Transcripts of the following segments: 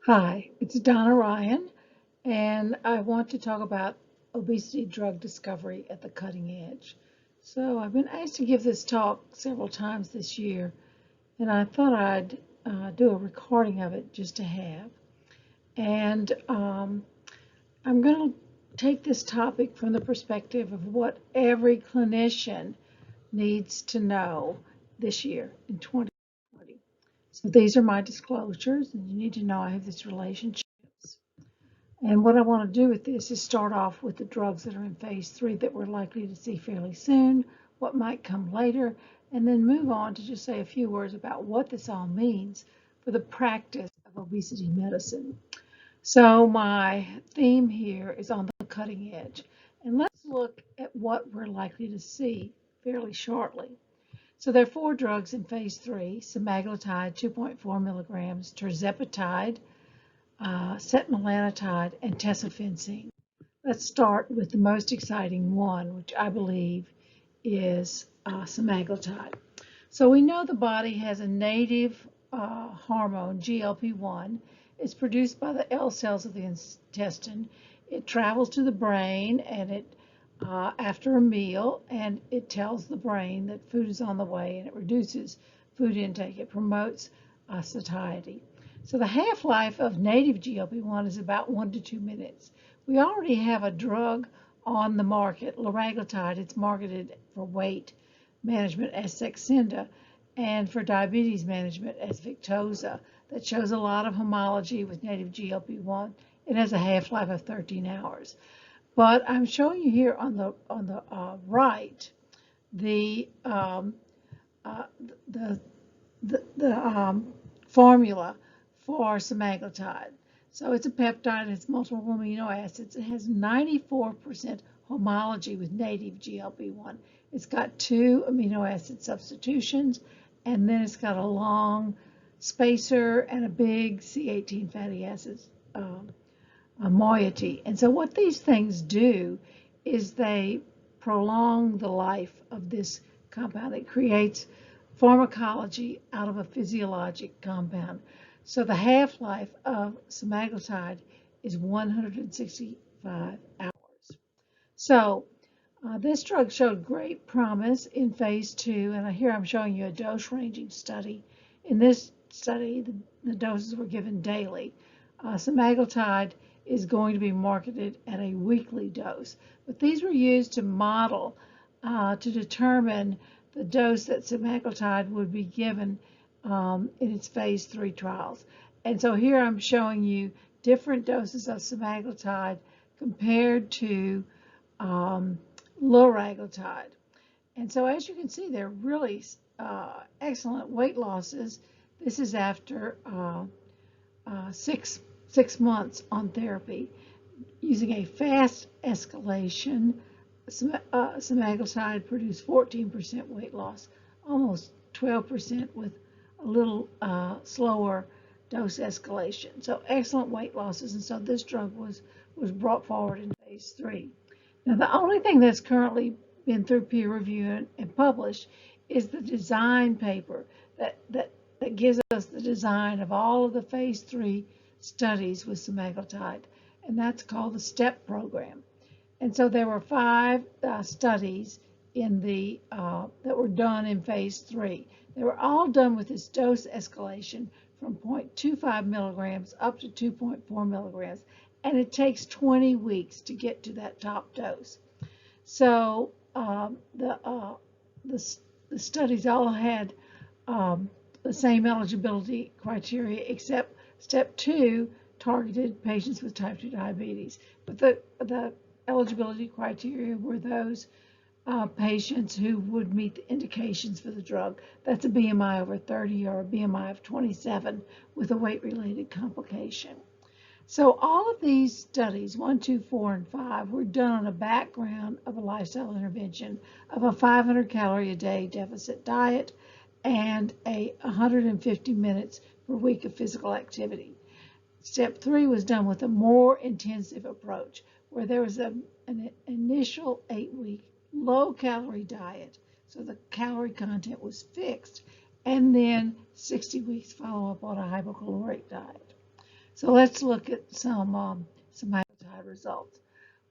Hi, it's Donna Ryan, and I want to talk about obesity drug discovery at the cutting edge. So, I've been asked to give this talk several times this year, and I thought I'd do a recording of it just to have. And I'm going to take this topic from the perspective of what every clinician needs to know this year in 2020. So, these are my disclosures, and you need to know I have this relationship. And what I want to do with this is start off with the drugs that are in phase 3 that we're likely to see fairly soon, what might come later, and then move on to just say a few words about what this all means for the practice of obesity medicine. So my theme here is on the cutting edge. And let's look at what we're likely to see fairly shortly. So there are 4 drugs in phase 3, semaglutide 2.4 milligrams, tirzepatide, Setmelanotide, and tesofensine. Let's start with the most exciting one, which I believe is semaglutide. So we know the body has a native hormone, GLP-1. It's produced by the L cells of the intestine. It travels to the brain and after a meal, and it tells the brain that food is on the way, and it reduces food intake. It promotes satiety. So the half-life of native GLP-1 is about 1 to 2 minutes. We already have a drug on the market, liraglutide. It's marketed for weight management as Saxenda and for diabetes management as Victoza. That shows a lot of homology with native GLP-1. It has a half-life of 13 hours. But I'm showing you here on the right the formula for semaglutide. So it's a peptide, it's multiple amino acids. It has 94% homology with native GLP-1. It's got 2 amino acid substitutions, and then it's got a long spacer and a big C18 fatty acids moiety. And so what these things do is they prolong the life of this compound. It creates pharmacology out of a physiologic compound. So the half-life of semaglutide is 165 hours. So this drug showed great promise in phase 2, and here I'm showing you a dose-ranging study. In this study, the doses were given daily. Semaglutide is going to be marketed at a weekly dose, but these were used to model, to determine the dose that semaglutide would be given in its phase 3 trials. And so here I'm showing you different doses of semaglutide compared to liraglutide. And so as you can see, they're really excellent weight losses. This is after 6 months on therapy. Using a fast escalation, semaglutide produced 14% weight loss, almost 12% with a little slower dose escalation. So excellent weight losses, and so this drug was brought forward in phase 3. Now the only thing that's currently been through peer review and published is the design paper that gives us the design of all of the phase 3 studies with semaglutide, and that's called the STEP program. And so there were 5 studies in that were done in phase 3. They were all done with this dose escalation from 0.25 milligrams up to 2.4 milligrams, and it takes 20 weeks to get to that top dose. So the studies all had the same eligibility criteria, except Step 2 targeted patients with type 2 diabetes. But the eligibility criteria were those patients who would meet the indications for the drug. That's a BMI over 30 or a BMI of 27 with a weight-related complication. So all of these studies, 1, 2, 4, and 5, were done on a background of a lifestyle intervention of a 500 calorie a day deficit diet and 150 minutes per week of physical activity. Step 3 was done with a more intensive approach, where there was an initial 8-week low-calorie diet, so the calorie content was fixed, and then 60 weeks follow-up on a hypocaloric diet. So let's look at some semaglutide results.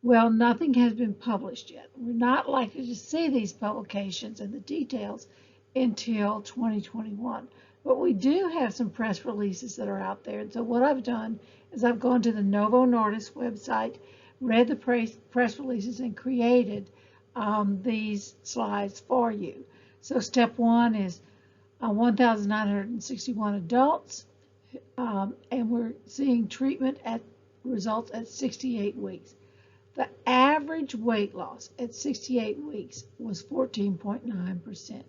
Well, nothing has been published yet. We're not likely to see these publications and the details until 2021. But we do have some press releases that are out there. And so what I've done is I've gone to the Novo Nordisk website, read the press releases, and created these slides for you. So step one is 1,961 adults, and we're seeing treatment results at 68 weeks. The average weight loss at 68 weeks was 14.9%.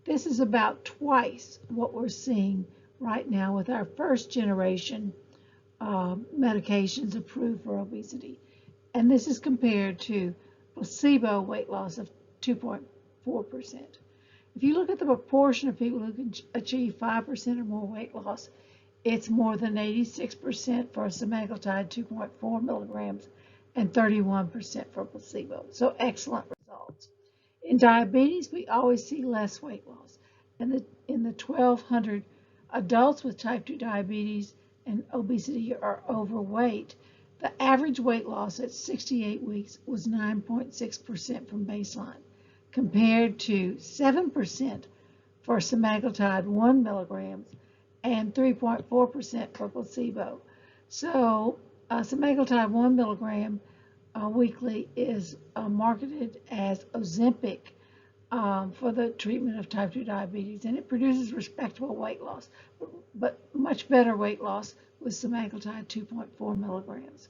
This is about twice what we're seeing right now with our first generation medications approved for obesity. And this is compared to placebo weight loss of 2.4%. If you look at the proportion of people who can achieve 5% or more weight loss, it's more than 86% for semaglutide 2.4 milligrams and 31% for placebo. So excellent results. In diabetes, we always see less weight loss. In the 1,200 adults with type 2 diabetes and obesity or overweight, the average weight loss at 68 weeks was 9.6% from baseline, compared to 7% for semaglutide 1 milligrams and 3.4% for placebo. So semaglutide 1 milligram weekly is marketed as Ozempic for the treatment of type 2 diabetes, and it produces respectable weight loss, but much better weight loss with semaglutide 2.4 milligrams.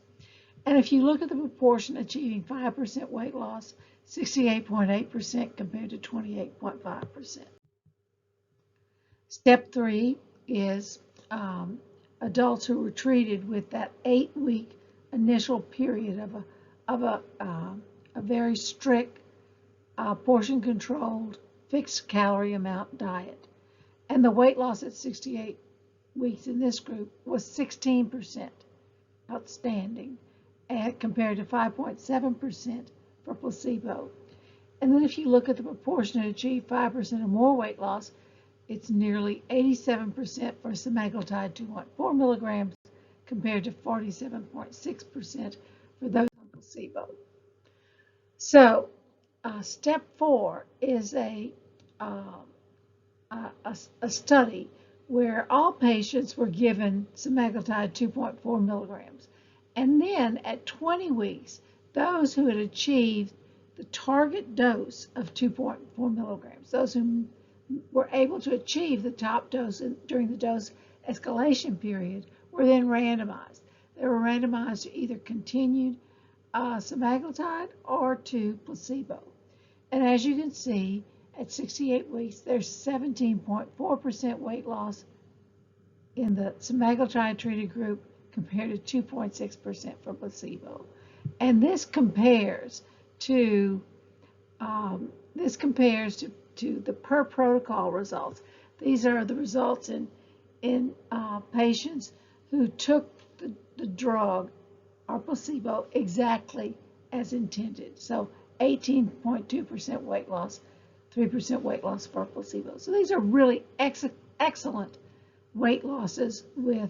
And if you look at the proportion achieving 5% weight loss, 68.8% compared to 28.5%. Step 3 is adults who were treated with that 8-week initial period of a very strict portion-controlled, fixed calorie amount diet. And the weight loss at 68 weeks in this group was 16%, outstanding, compared to 5.7% for placebo. And then if you look at the proportion that achieved 5% or more weight loss, it's nearly 87% for semaglutide 2.4 milligrams compared to 47.6% for those on placebo. So step 4 is a study where all patients were given semaglutide 2.4 milligrams. And then at 20 weeks, those who had achieved the target dose of 2.4 milligrams, those who were able to achieve the top dose during the dose escalation period, were then randomized. They were randomized to either continued semaglutide or to placebo. And as you can see, at 68 weeks, there's 17.4% weight loss in the semaglutide treated group compared to 2.6% for placebo. And this compares to the per protocol results. These are the results in patients who took the drug or placebo exactly as intended. So 18.2% weight loss, 3% weight loss for placebo. So these are really excellent weight losses with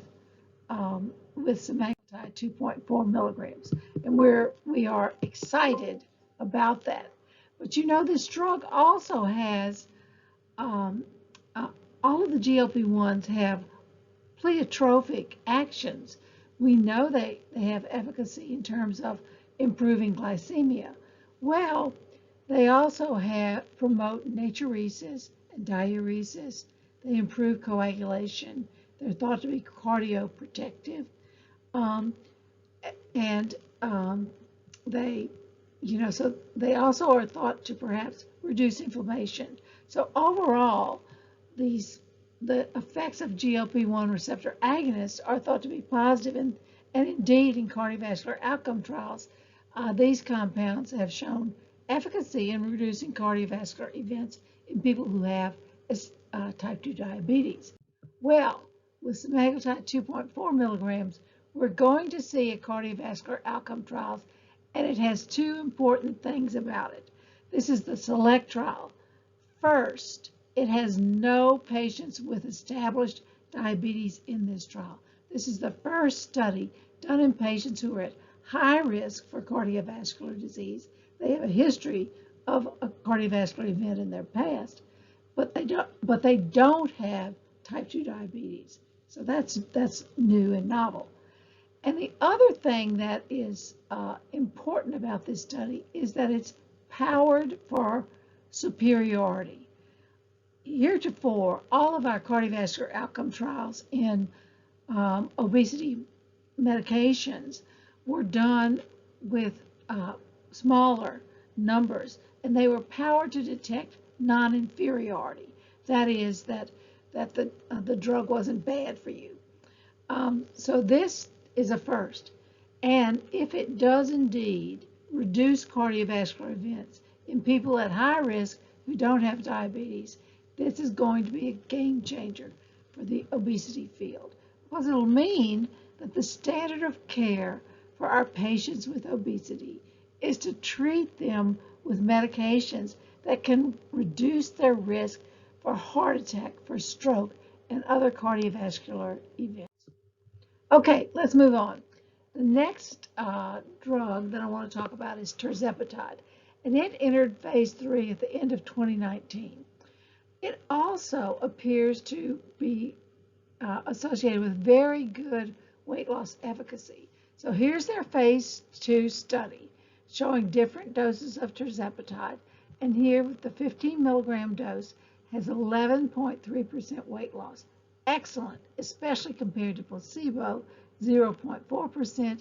semaglutide 2.4 milligrams. And we are excited about that. But you know, this drug also has, all of the GLP-1s have pleiotropic actions. We know they have efficacy in terms of improving glycemia. Well, they also promote natriuresis and diuresis. They improve coagulation. They're thought to be cardioprotective. So they also are thought to perhaps reduce inflammation. So overall, the effects of GLP-1 receptor agonists are thought to be positive, and indeed in cardiovascular outcome trials, these compounds have shown efficacy in reducing cardiovascular events in people who have type 2 diabetes. Well, with semaglutide 2.4 milligrams, we're going to see a cardiovascular outcome trials, and it has two important things about it. This is the SELECT trial. First, it has no patients with established diabetes in this trial. This is the first study done in patients who are at high risk for cardiovascular disease. They have a history of a cardiovascular event in their past, but they don't have type 2 diabetes. So that's new and novel. And the other thing that is important about this study is that it's powered for superiority. Heretofore, all of our cardiovascular outcome trials in obesity medications were done with smaller numbers, and they were powered to detect non-inferiority. That is, that the drug wasn't bad for you. So this is a first. And if it does indeed reduce cardiovascular events in people at high risk who don't have diabetes, this is going to be a game changer for the obesity field, because it'll mean that the standard of care for our patients with obesity is to treat them with medications that can reduce their risk for heart attack, for stroke, and other cardiovascular events. Okay, let's move on. The next drug that I want to talk about is Tirzepatide, and it entered phase 3 at the end of 2019. It also appears to be associated with very good weight loss efficacy. So here's their phase 2 study showing different doses of Tirzepatide, and here with the 15 milligram dose has 11.3% weight loss. Excellent, especially compared to placebo, 0.4%,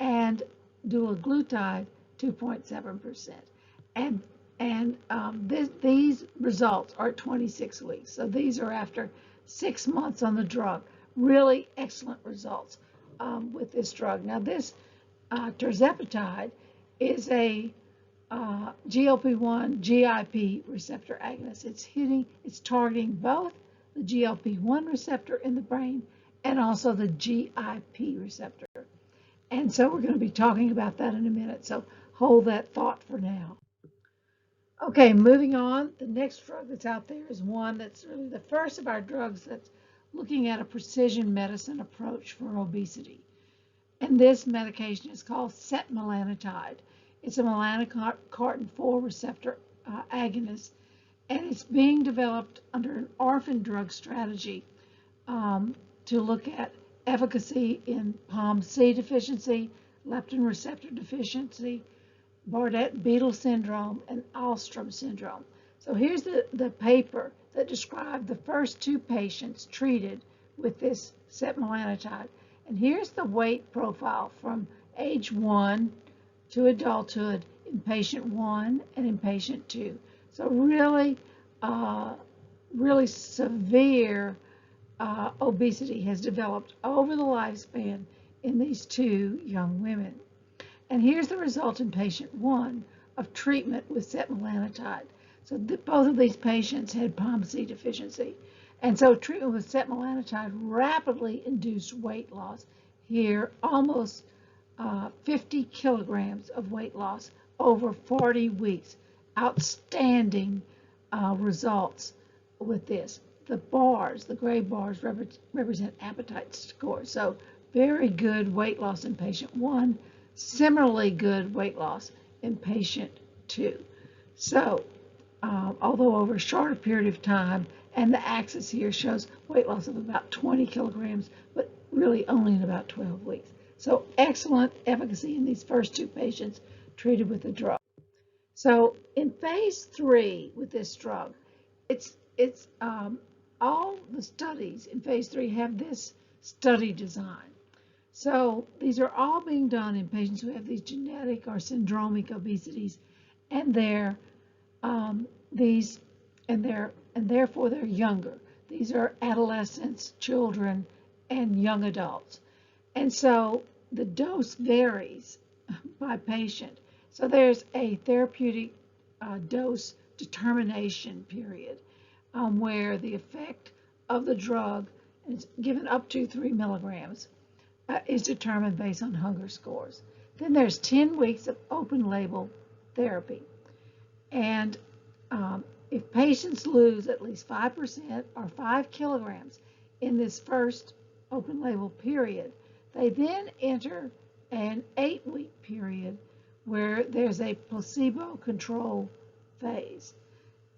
and dulaglutide, 2.7%. These results are at 26 weeks. So these are after 6 months on the drug. Really excellent results with this drug. Now this Tirzepatide is a GLP-1 GIP receptor agonist. It's targeting both the GLP-1 receptor in the brain and also the GIP receptor. And so we're going to be talking about that in a minute. So hold that thought for now. Okay, moving on. The next drug that's out there is one that's really the first of our drugs that's looking at a precision medicine approach for obesity. And this medication is called Setmelanotide. It's a melanocortin 4 receptor agonist, and it's being developed under an orphan drug strategy to look at efficacy in POMC deficiency, leptin receptor deficiency, Bardet-Biedl syndrome, and Alstom syndrome. So here's the paper that described the first 2 patients treated with this Setmelanotide. And here's the weight profile from age 1 to adulthood in patient 1 and in patient 2. So really severe obesity has developed over the lifespan in these 2 young women. And here's the result in patient 1 of treatment with Setmelanotide. So both of these patients had POMC deficiency. And so treatment with Setmelanotide rapidly induced weight loss. Here, almost 50 kilograms of weight loss over 40 weeks. Outstanding results with this. The bars, the gray bars, represent appetite scores. So very good weight loss in patient 1. Similarly good weight loss in patient 2. So, although over a shorter period of time, and the axis here shows weight loss of about 20 kilograms, but really only in about 12 weeks. So excellent efficacy in these first 2 patients treated with the drug. So in phase 3 with this drug, all the studies in phase 3 have this study design. So these are all being done in patients who have these genetic or syndromic obesities, and therefore they're younger. These are adolescents, children, and young adults. And so the dose varies by patient. So there's a therapeutic dose determination period where the effect of the drug is given up to 3 milligrams. Is determined based on hunger scores. Then there's 10 weeks of open label therapy. And if patients lose at least 5% or 5 kilograms in this first open label period. They then enter an 8-week period where there's a placebo control phase,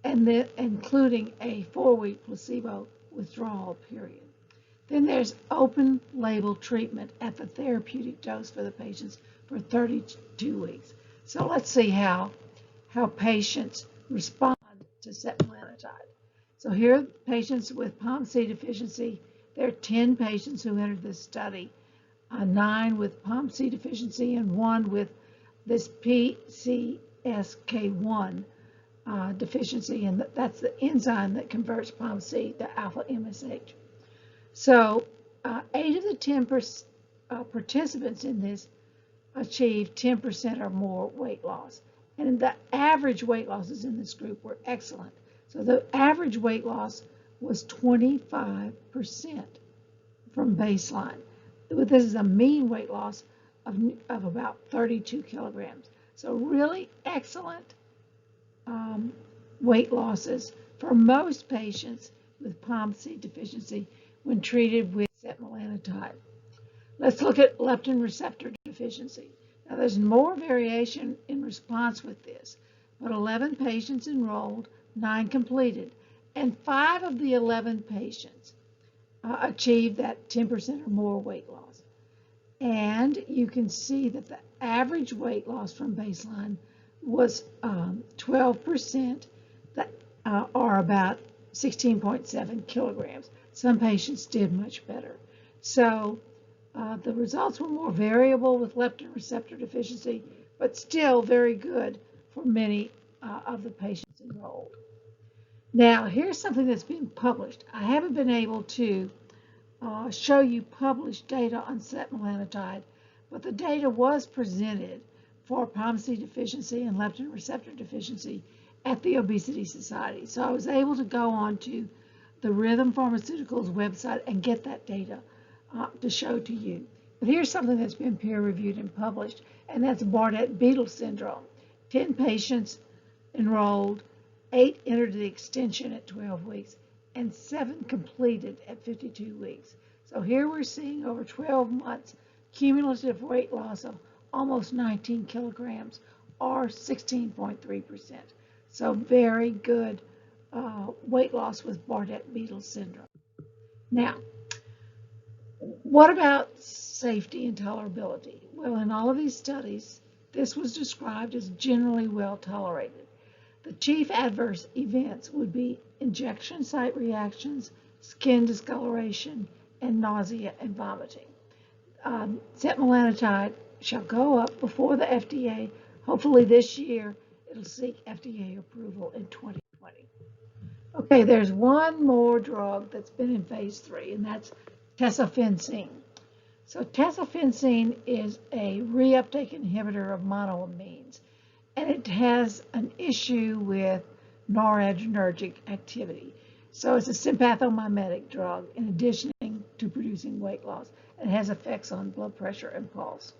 and then including a 4-week placebo withdrawal period. Then there's open label treatment at the therapeutic dose for the patients for 32 weeks. So let's see how patients respond to setmelanotide. So here are patients with POMC deficiency. There are 10 patients who entered this study, 9 with POMC deficiency and 1 with this PCSK1 deficiency, and that's the enzyme that converts POMC to alpha MSH. So 8 of the 10 participants in this achieved 10% or more weight loss. And the average weight losses in this group were excellent. So the average weight loss was 25% from baseline. This is a mean weight loss of about 32 kilograms. So really excellent weight losses for most patients with POMC deficiency when treated with setmelanotide. Let's look at leptin receptor deficiency. Now there's more variation in response with this, but 11 patients enrolled, 9 completed, and 5 of the 11 patients achieved that 10% or more weight loss. And you can see that the average weight loss from baseline was 12%, or about 16.7 kilograms. Some patients did much better. So the results were more variable with leptin receptor deficiency, but still very good for many of the patients enrolled. Now, here's something that's been published. I haven't been able to show you published data on setmelanotide, but the data was presented for POMC deficiency and leptin receptor deficiency at the Obesity Society. So I was able to go on to the Rhythm Pharmaceuticals website and get that data to show to you. But here's something that's been peer-reviewed and published, and that's Bardet-Biedl syndrome. 10 patients enrolled, 8 entered the extension at 12 weeks, and 7 completed at 52 weeks. So here we're seeing over 12 months cumulative weight loss of almost 19 kilograms, or 16.3%. So very good weight loss with Bardet-Biedl syndrome. Now, what about safety and tolerability? Well, in all of these studies, this was described as generally well tolerated. The chief adverse events would be injection site reactions, skin discoloration, and nausea and vomiting. Setmelanotide shall go up before the FDA. Hopefully this year, it'll seek FDA approval in 2020. Okay, there's one more drug that's been in phase 3, and that's tesofensine. So tesofensine is a reuptake inhibitor of monoamines, and it has an issue with noradrenergic activity. So it's a sympathomimetic drug in addition to producing weight loss. It has effects on blood pressure and pulse.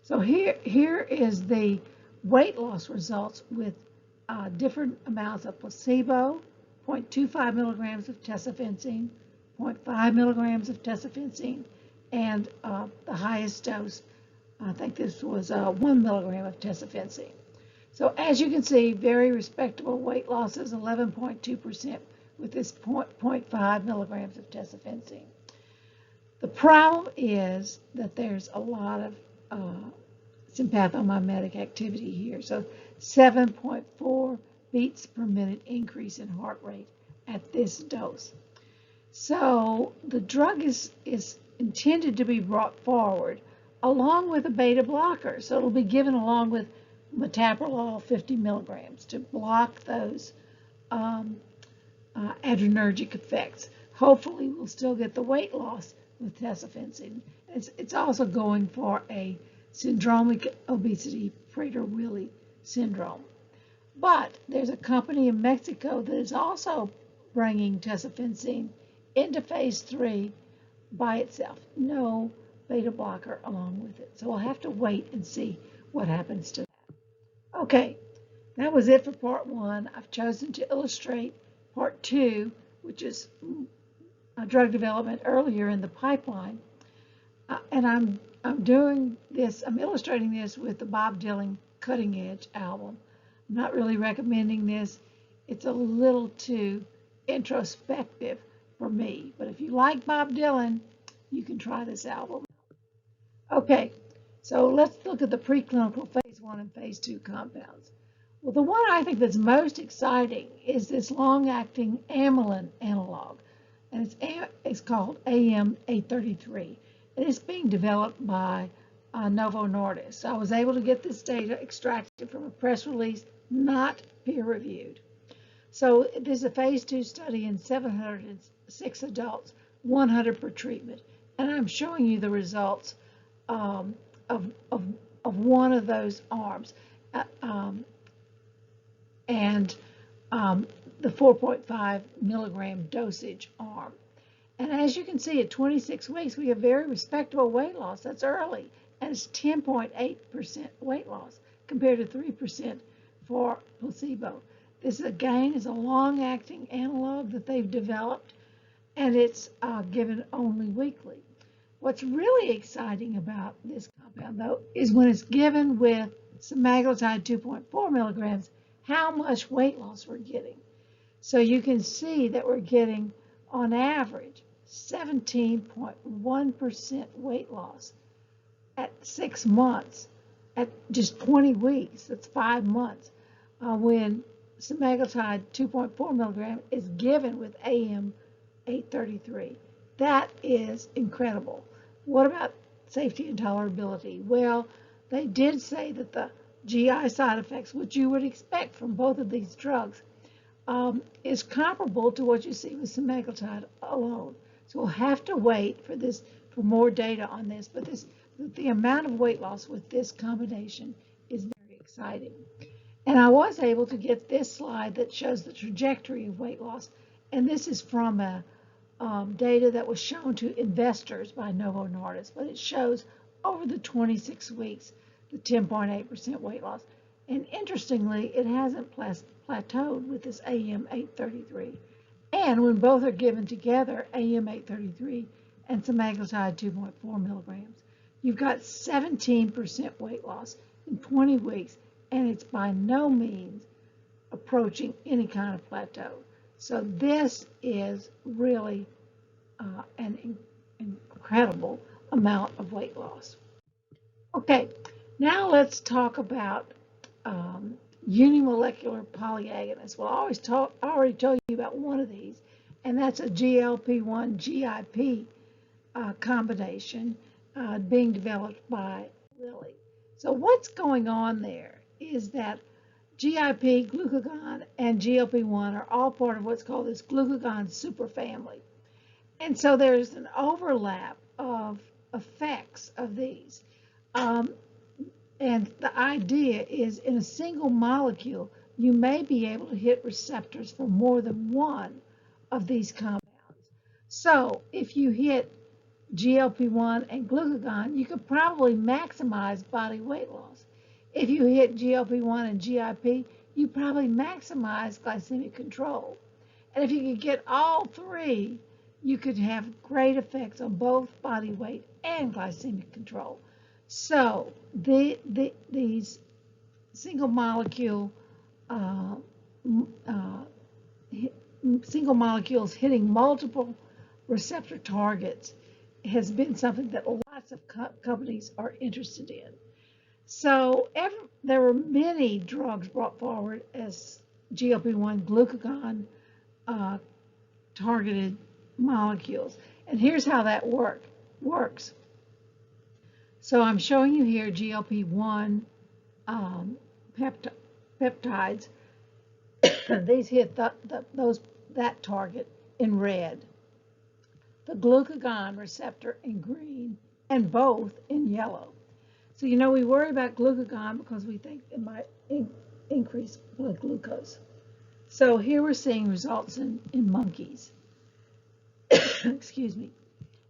So here is the weight loss results with different amounts of placebo, 0.25 milligrams of tesofensine, 0.5 milligrams of tesofensine, and the highest dose, I think this was 1 milligram of tesofensine. So as you can see, very respectable weight losses, 11.2% with this 0.5 milligrams of tesofensine. The problem is that there's a lot of sympathomimetic activity here. So 7.4 beats per minute increase in heart rate at this dose. So the drug is intended to be brought forward along with a beta blocker. So it'll be given along with metoprolol 50 milligrams to block those adrenergic effects. Hopefully we'll still get the weight loss with tesofensine. It's also going for a syndromic obesity, Prader-Willi syndrome. But there's a company in Mexico that is also bringing tesofensine into phase 3 by itself. No beta blocker along with it. So we'll have to wait and see what happens to that. Okay, that was it for part 1. I've chosen to illustrate part 2, which is drug development earlier in the pipeline. And I'm doing this, I'm illustrating this with the Bob Dylan Cutting Edge album. I'm not really recommending this. It's a little too introspective for me. But if you like Bob Dylan, you can try this album. Okay, so let's look at the preclinical phase 1 and phase 2 compounds. Well, the one I think that's most exciting is this long-acting amylin analog, and it's called AM833, and it's being developed by Novo Nordisk. So I was able to get this data extracted from a press release, not peer-reviewed. So this is a phase 2 study in 706 adults, 100 per treatment, and I'm showing you the results of one of those arms. And the 4.5 milligram dosage arm. And as you can see, at 26 weeks, we have very respectable weight loss. That's early. And it's 10.8% weight loss compared to 3% for placebo. This, again, is a long-acting analog that they've developed, and it's given only weekly. What's really exciting about this compound, though, is when it's given with semaglutide 2.4 milligrams, how much weight loss we're getting. So you can see that we're getting, on average, 17.1% weight loss at 6 months, at just 20 weeks, that's 5 months, when semaglutide 2.4 milligram is given with AM833. That is incredible. What about safety and tolerability? Well, they did say that the GI side effects, which you would expect from both of these drugs, is comparable to what you see with semaglutide alone. So we'll have to wait for more data on this, but the amount of weight loss with this combination is very exciting. And I was able to get this slide that shows the trajectory of weight loss, and this is from a data that was shown to investors by Novo Nordisk, but it shows over the 26 weeks the 10.8% weight loss. And interestingly, it hasn't plateaued with this AM833. And when both are given together, AM833 and semaglutide 2.4 milligrams, you've got 17% weight loss in 20 weeks, and it's by no means approaching any kind of plateau. So this is really an incredible amount of weight loss. Okay, now let's talk about unimolecular polyagonists. Well, I already told you about one of these, and that's a GLP-1 GIP combination being developed by Lilly. So what's going on there is that GIP, glucagon, and GLP-1 are all part of what's called this glucagon superfamily. And so there's an overlap of effects of these. And the idea is in a single molecule, you may be able to hit receptors for more than one of these compounds. So if you hit GLP-1 and glucagon, you could probably maximize body weight loss. If you hit GLP-1 and GIP, you probably maximize glycemic control. And if you could get all three, you could have great effects on both body weight and glycemic control. So these single molecules hitting multiple receptor targets has been something that lots of companies are interested in. So there were many drugs brought forward as GLP-1 glucagon targeted molecules. And here's how that works. So I'm showing you here GLP-1 peptides. These hit that target in red, the glucagon receptor in green, and both in yellow. So we worry about glucagon because we think it might increase blood glucose. So here we're seeing results in monkeys. Excuse me.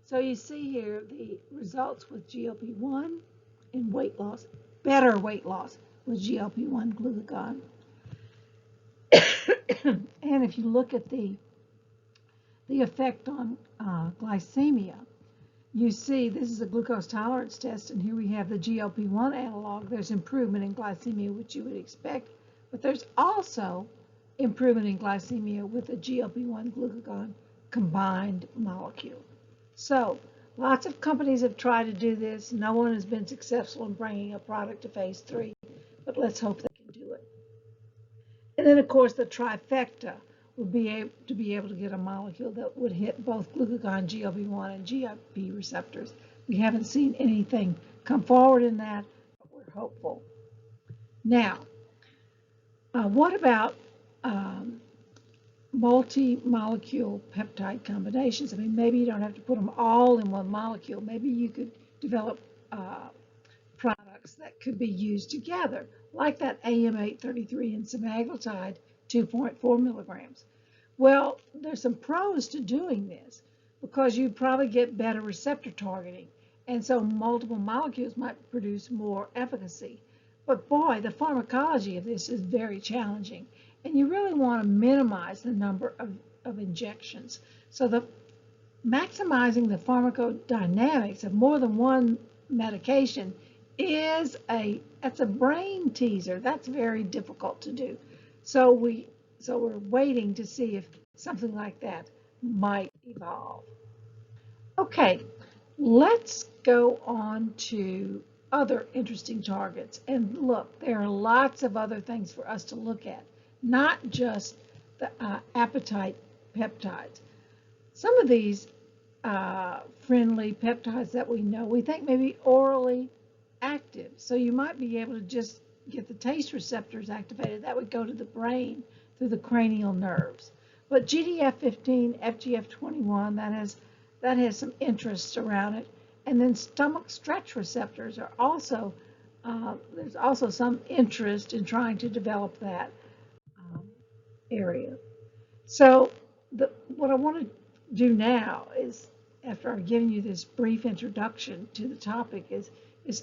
So you see here the results with GLP-1 in weight loss, better weight loss with GLP-1 glucagon. And if you look at the the effect on glycemia. You see, this is a glucose tolerance test, and here we have the GLP-1 analog. There's improvement in glycemia, which you would expect, but there's also improvement in glycemia with the GLP-1 glucagon combined molecule. So, lots of companies have tried to do this. No one has been successful in bringing a product to phase 3, but let's hope they can do it. And then, of course, the trifecta would be able to get a molecule that would hit both glucagon, GLP-1, and GIP receptors. We haven't seen anything come forward in that, but we're hopeful. Now, what about multi-molecule peptide combinations? I mean, maybe you don't have to put them all in one molecule. Maybe you could develop products that could be used together, like that AM833 and semaglutide, 2.4 milligrams. Well, there's some pros to doing this because you probably get better receptor targeting, and so multiple molecules might produce more efficacy. But boy, the pharmacology of this is very challenging, and you really want to minimize the number of injections. So maximizing the pharmacodynamics of more than one medication is that's a brain teaser. That's very difficult to do. So we're waiting to see if something like that might evolve. Okay, let's go on to other interesting targets. And look, there are lots of other things for us to look at, not just the appetite peptides. Some of these friendly peptides that we know, we think may be orally active. So you might be able to just get the taste receptors activated. That would go to the brain through the cranial nerves. But GDF15, FGF21, that has some interest around it. And then stomach stretch receptors are also, there's also some interest in trying to develop that area. So what I want to do now is, after I've given you this brief introduction to the topic, is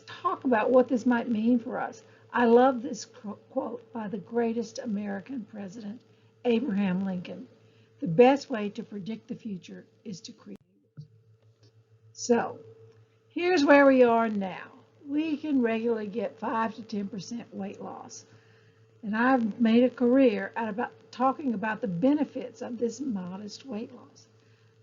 talk about what this might mean for us. I love this quote by the greatest American president, Abraham Lincoln. The best way to predict the future is to create it. So here's where we are now. We can regularly get 5 to 10% weight loss. And I've made a career out of talking about the benefits of this modest weight loss.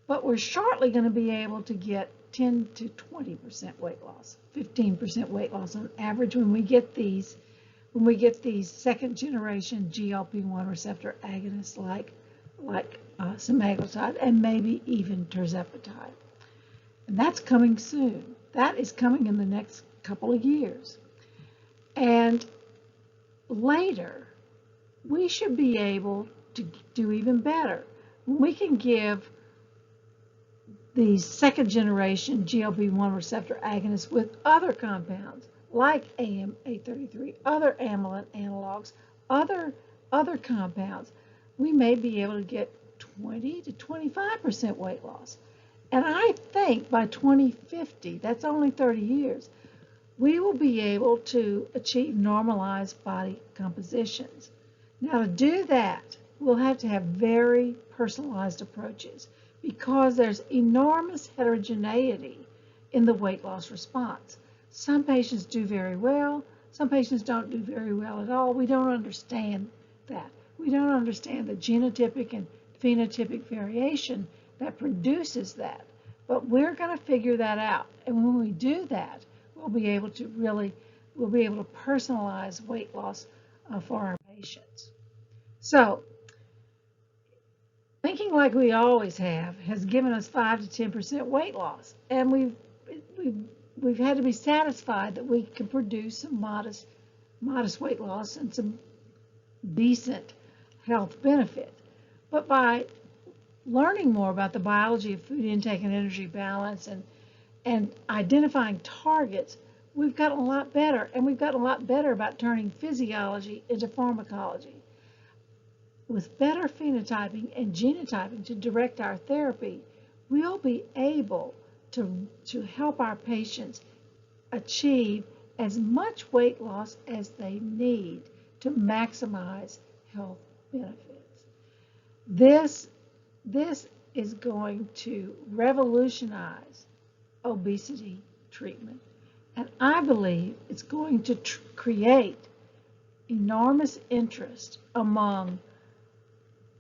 But we're shortly going to be able to get 10 to 20% weight loss, 15% weight loss on average when we get these second generation GLP-1 receptor agonists like Semaglutide and maybe even Tirzepatide. And that's coming soon. That is coming in the next couple of years. And later, we should be able to do even better. We can give these second generation GLP-1 receptor agonists with other compounds like AM833, other amylin analogs, other compounds. We may be able to get 20 to 25% weight loss. And I think by 2050, that's only 30 years, we will be able to achieve normalized body compositions. Now, to do that, we'll have to have very personalized approaches because there's enormous heterogeneity in the weight loss response. Some patients do very well, some patients don't do very well at all. We don't understand that. We don't understand the genotypic and phenotypic variation that produces that. But we're going to figure that out. And when we do that, we'll be able to personalize weight loss for our patients. So, thinking like we always have has given us 5 to 10% weight loss. And we've had to be satisfied that we can produce some modest weight loss and some decent health benefit. But by learning more about the biology of food intake and energy balance and identifying targets, we've gotten a lot better, and we've gotten a lot better about turning physiology into pharmacology. With better phenotyping and genotyping to direct our therapy, we'll be able to help our patients achieve as much weight loss as they need to maximize health benefits. This is going to revolutionize obesity treatment. And I believe it's going to create enormous interest among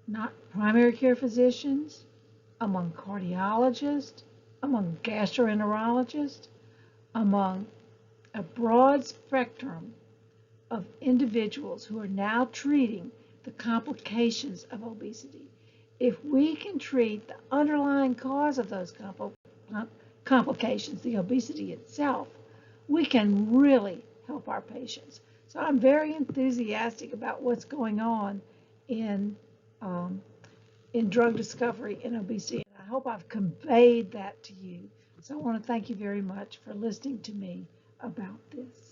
not primary care physicians, among cardiologists, among gastroenterologists, among a broad spectrum of individuals who are now treating the complications of obesity. If we can treat the underlying cause of those complications, the obesity itself, we can really help our patients. So I'm very enthusiastic about what's going on in drug discovery in obesity. And I hope I've conveyed that to you. So I want to thank you very much for listening to me about this.